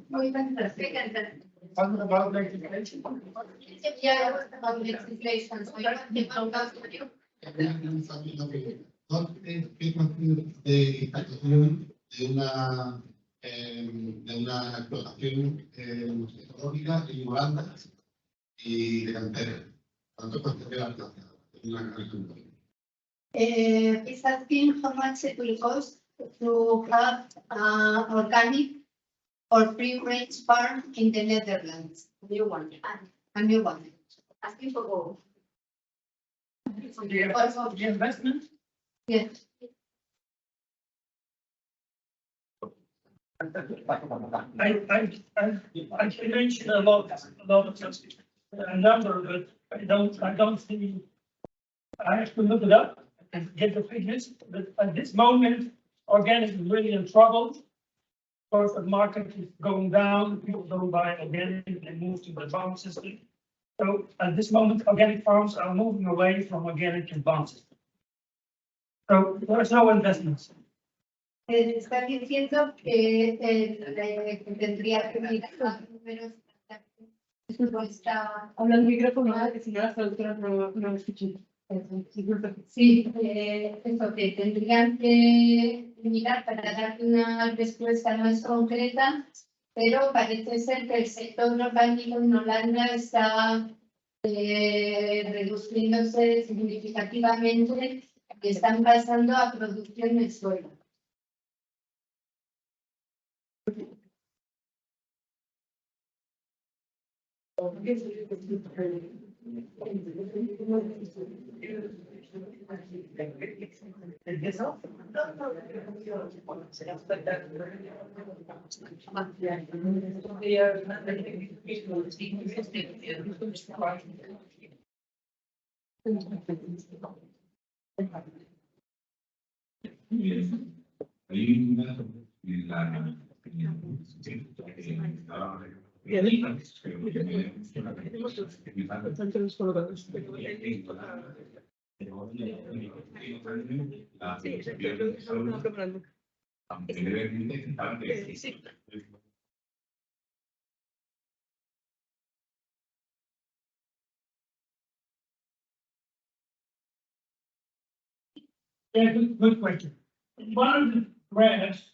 Muy bien, perfecto. Talking about legislation. Yeah, about legislation. So you have to come back to you. ¿Qué contiene de instalación de una explotación ecológica en Holanda y de cantera? ¿Cuánto costaría la plaza en una agricultura? Is asking how much it will cost to have organic or free-range farm in the Netherlands. A new one. A new one. Asking for gold. The investment? Yes. I can mention a lot of a number, but I don't see. I have to look it up and get the figures. But at this moment, organic is really in trouble. Because the market is going down, people don't buy organic and move to the farm system. So at this moment, organic farms are moving away from organic and farm system. So there's no investments. Está diciendo que tendría que mirar los números. Está Habla el micrófono, que si no las traductoras no escuchan. Sí, eso que tendrían que mirar para dar una respuesta más concreta, pero parece ser que el sector orgánico en Holanda está reduciéndose significativamente y están pasando a producción del suelo. Yeah, good question. One of the graphs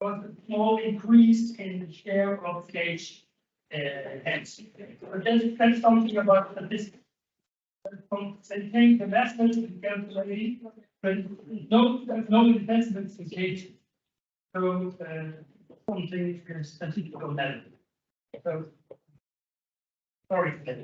was a small increase in the share of cage hens. But that's something about statistics. They take the method and calculate, but there's no investments in cages. So something statistical method. So sorry for that.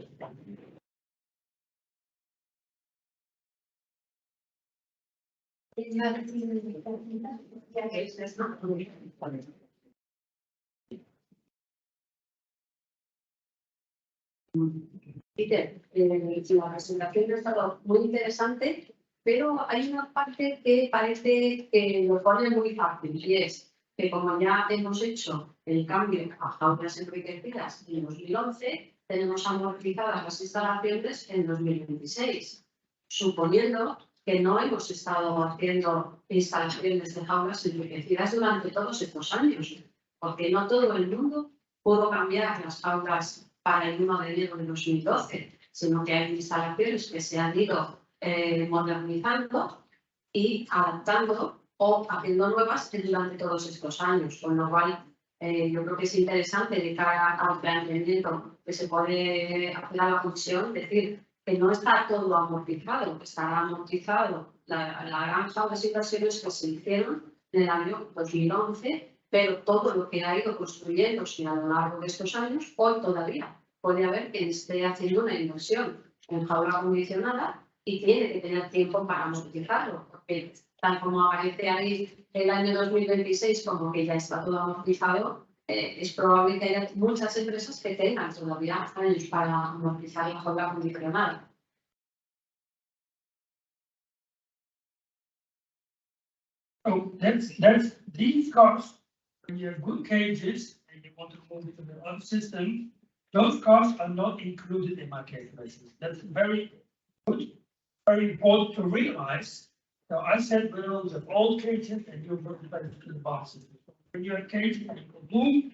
Peter, la presentación ha estado muy interesante, pero hay una parte que parece que lo pone muy fácil, y es que como ya hemos hecho el cambio a jaulas enriquecidas en 2011, tenemos amortizadas las instalaciones en 2026, suponiendo que no hemos estado haciendo instalaciones de jaulas enriquecidas durante todos estos años, porque no todo el mundo pudo cambiar las jaulas para el 1 de enero de 2012, sino que hay instalaciones que se han ido modernizando y adaptando o haciendo nuevas durante todos estos años, con lo cual yo creo que es interesante de cara al planteamiento que se puede hacer a la comisión, decir que no está todo amortizado, que estará amortizado la granja o las inversiones que se hicieron en el año 2011, pero todo lo que ha ido construyéndose a lo largo de estos años, hoy todavía puede haber quien esté haciendo una inversión en jaula acondicionada y tiene que tener tiempo para amortizarlo, porque tal como aparece ahí el año 2026 como que ya está todo amortizado, es probable que haya muchas empresas que tengan todavía años para amortizar la jaula acondicionada. So that's these costs, when you have good cages and you want to move it to the other system, those costs are not included in my calculations. That's very good, very important to realize. So I said we will have old cages and you multiply it to the boxes. When you have cages and you move,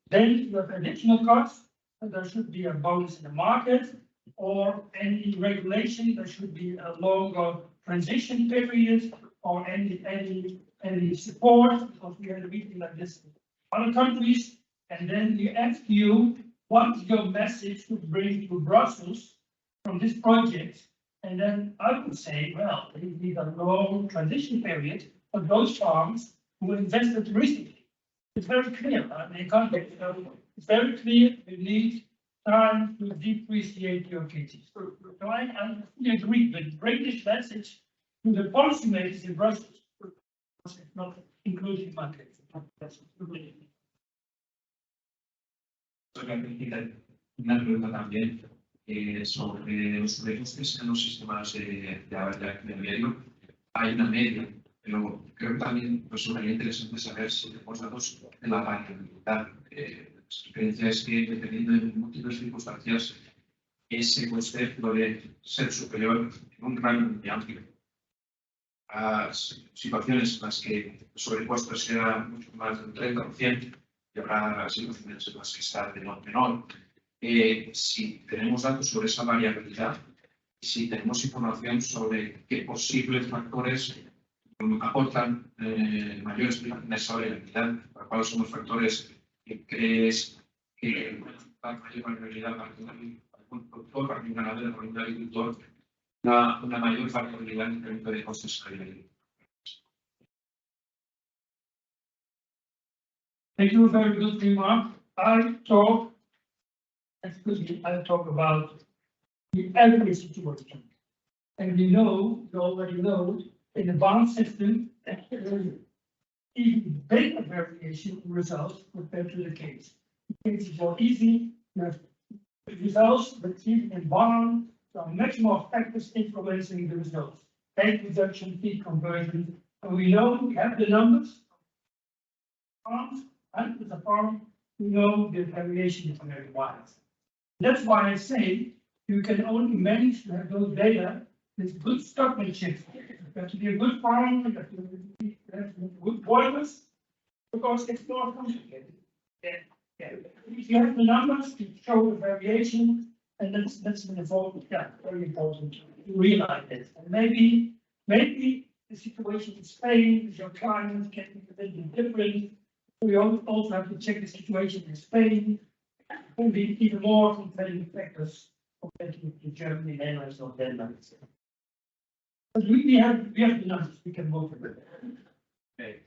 then you have additional costs, and there should be a bonus in the market or any regulation. There should be a longer transition period or any support, because we had a meeting like this in other countries, and then we ask you what's your message to bring to Brussels from this project. And then I would say, well, we need a long transition period for those farms who invested recently. It's very clear. It's very clear you need time to depreciate your cages. So I fully agree, but bring this message to the policymakers in Brussels. It's not including market. Una pregunta también sobre los costes en los sistemas de medio. Hay una media, pero creo que también sería interesante saber si tenemos datos de la variabilidad. La experiencia es que dependiendo de múltiples circunstancias, ese coste puede ser superior en un rango muy amplio. A situaciones en las que el sobrecoste sea mucho más del 30%, y habrá situaciones en las que está de menor. Si tenemos datos sobre esa variabilidad, si tenemos información sobre qué posibles factores aportan mayores explicaciones sobre la variabilidad, cuáles son los factores crees que la mayor variabilidad para un productor, para un ganadero, para un agricultor, una mayor variabilidad en incremento de costes salariales? Thank you, very good remark. I talk about the average situation. And you already know, in the barn system, there is even bigger variation in results compared to the case. The case is more easy, you have the results, but even in barn, there are much more factors influencing the results. Egg production, feed conversion, and we know we have the numbers. Farms, and with the farm, we know the variation is very wide. That's why I say you can only manage to have those data with good stockmanship. You have to be a good farmer, you have to have good boilers, because it's more complicated. If you have the numbers to show the variation, and that's an important, very important to realize it. And maybe the situation in Spain with your climate can be a little bit different. We also have to check the situation in Spain. Will be even more compelling factors compared to Germany, Netherlands, or Denmark. But we have the numbers, we can work with it. Okay.